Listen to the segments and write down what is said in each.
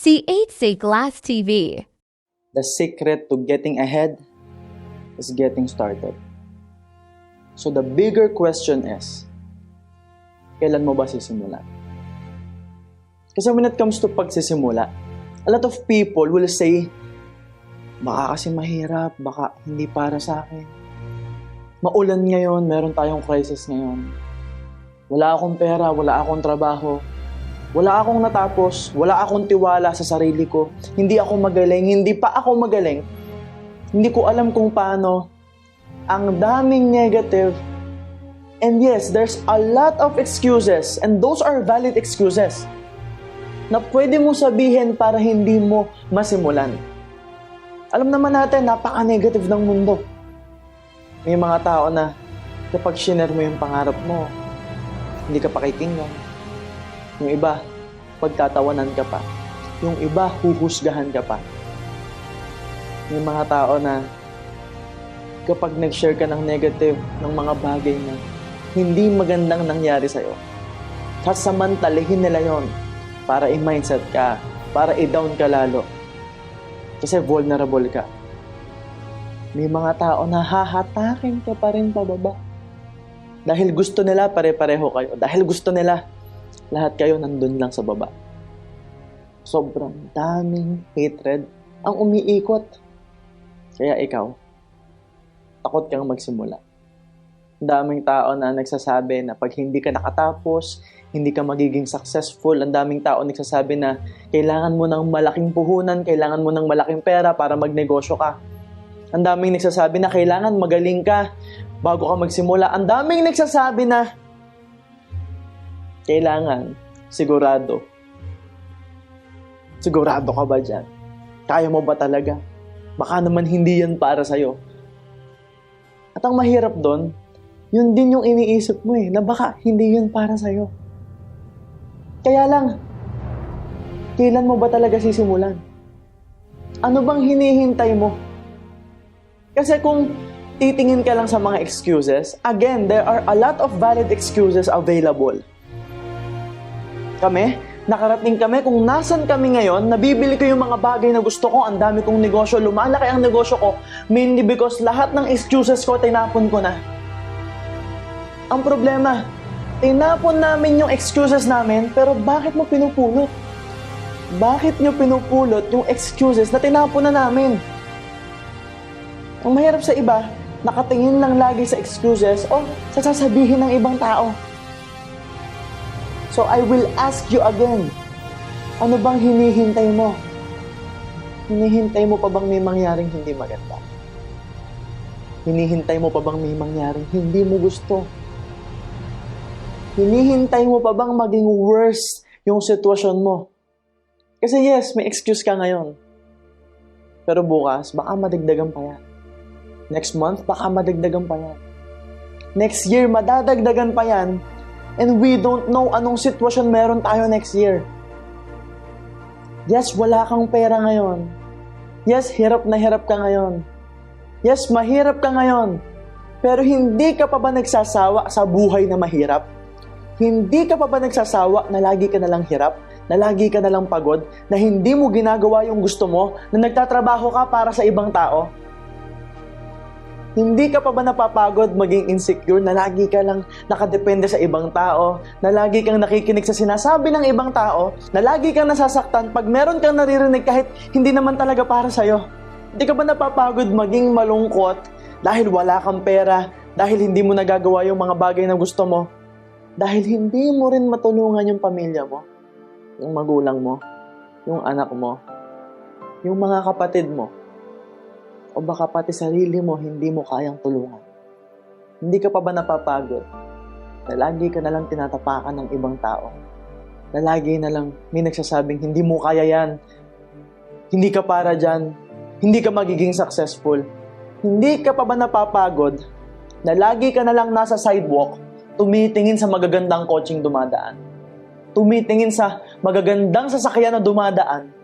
C8 Glass TV. The secret to getting ahead is getting started. So the bigger question is, kailan mo ba sisimulan? Kasi when it comes to pagsisimula, a lot of people will say, baka kasi mahirap, baka hindi para sa akin. Maulan ngayon, meron tayong crisis ngayon. Wala akong pera, wala akong trabaho. Wala akong natapos, wala akong tiwala sa sarili ko. Hindi ako magaling, hindi pa ako magaling. Hindi ko alam kung paano. Ang daming negative. And yes, there's a lot of excuses. And those are valid excuses na pwede mo sabihin para hindi mo masimulan. Alam naman natin, napaka-negative ng mundo. May mga tao na kapag shiner mo yung pangarap mo, hindi ka pakikinggan. Yung iba, pagtatawanan ka pa. Yung iba, huhusgahan ka pa. Yung mga tao na kapag nag-share ka ng negative, ng mga bagay na hindi magandang nangyari sa'yo, sasamantalihin nila yon para i-mindset ka, para i-down ka lalo. Kasi vulnerable ka. May mga tao na hahatakin ka pa rin pababa. Dahil gusto nila pare-pareho kayo. Dahil gusto nila lahat kayo nandun lang sa baba. Sobrang daming hatred ang umiikot. Kaya ikaw, takot kang magsimula. Daming tao na nagsasabi na pag hindi ka nakatapos, hindi ka magiging successful. Ang daming tao nagsasabi na kailangan mo ng malaking puhunan, kailangan mo ng malaking pera para magnegosyo ka. Ang daming nagsasabi na kailangan magaling ka bago ka magsimula. Ang daming nagsasabi na kailangan, sigurado. Sigurado ka ba dyan? Kaya mo ba talaga? Baka naman hindi yan para sa'yo. At ang mahirap doon, yun din yung iniisip mo na baka hindi yun para sa'yo. Kaya lang, kailan mo ba talaga sisimulan? Ano bang hinihintay mo? Kasi kung titingin ka lang sa mga excuses, again, there are a lot of valid excuses available. Kami, nakarating kami kung nasan kami ngayon, nabibili ko yung mga bagay na gusto ko, ang dami kong negosyo, lumalaki ang negosyo ko, mainly because lahat ng excuses ko, tinapon ko na. Ang problema, tinapon namin yung excuses namin, pero bakit mo pinupulot? Bakit nyo pinupulot yung excuses na tinapon na namin? Ang mahirap sa iba, nakatingin lang lagi sa excuses o sa sasabihin ng ibang tao. So I will ask you again, ano bang hinihintay mo? Hinihintay mo pa bang may mangyaring hindi maganda? Hinihintay mo pa bang may mangyaring hindi mo gusto? Hinihintay mo pa bang maging worse yung sitwasyon mo? Kasi yes, may excuse ka ngayon. Pero bukas, baka madagdagan pa yan. Next month, baka madagdagan pa yan. Next year, madadagdagan pa yan. And we don't know anong sitwasyon meron tayo next year. Yes, wala kang pera ngayon. Yes, hirap na hirap ka ngayon. Yes, mahirap ka ngayon. Pero hindi ka pa ba nagsasawa sa buhay na mahirap? Hindi ka pa ba nagsasawa na lagi ka na lang hirap? Na lagi ka na lang pagod? Na hindi mo ginagawa yung gusto mo? Na nagtatrabaho ka para sa ibang tao? Hindi ka pa ba napapagod maging insecure na lagi ka lang nakadepende sa ibang tao, na lagi kang nakikinig sa sinasabi ng ibang tao, na lagi kang nasasaktan pag meron kang naririnig kahit hindi naman talaga para sa'yo? Hindi ka ba napapagod maging malungkot dahil wala kang pera, dahil hindi mo nagagawa yung mga bagay na gusto mo, dahil hindi mo rin matulungan yung pamilya mo, yung magulang mo, yung anak mo, yung mga kapatid mo? O baka pati sarili mo hindi mo kayang tulungan? Hindi ka pa ba napapagod na lagi ka na lang tinatapakan ng ibang tao? Na lagi na lang may nagsasabing hindi mo kaya yan, hindi ka para dyan, hindi ka magiging successful? Hindi ka pa ba napapagod na lagi ka na lang nasa sidewalk, tumitingin sa magagandang kotseng dumadaan, tumitingin sa magagandang sasakyan na dumadaan,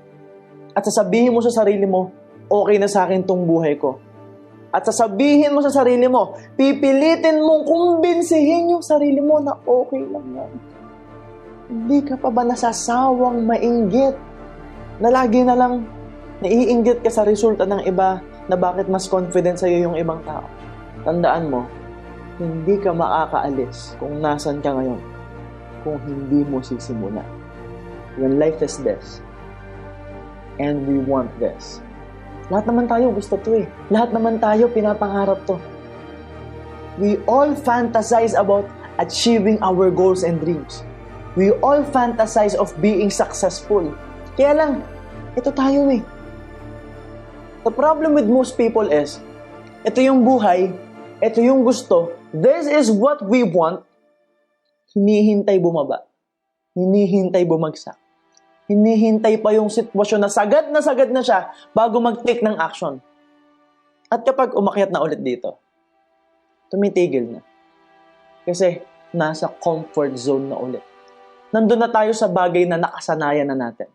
at sasabihin mo sa sarili mo, okay na sa akin tong buhay ko. At sasabihin mo sa sarili mo, pipilitin mong kumbinsihin yung sarili mo na okay lang yan. Hindi ka pa ba nasasawang mainggit Na lagi na lang naiinggit ka sa resulta ng iba na bakit mas confident sa'yo yung ibang tao. Tandaan mo, hindi ka makakaalis kung nasan ka ngayon kung hindi mo sisimula. When life is this, and we want this. Lahat naman tayo gusto to eh. Lahat naman tayo pinapangarap to. We all fantasize about achieving our goals and dreams. We all fantasize of being successful. Kaya lang, ito tayo eh. The problem with most people is, ito yung buhay, ito yung gusto, this is what we want, hinihintay bumaba, hinihintay bumagsak, hinihintay pa yung sitwasyon na sagad na siya bago mag-take ng action. At kapag umakyat na ulit dito, tumitigil na. Kasi nasa comfort zone na ulit. Nandun na tayo sa bagay na nakasanayan na natin.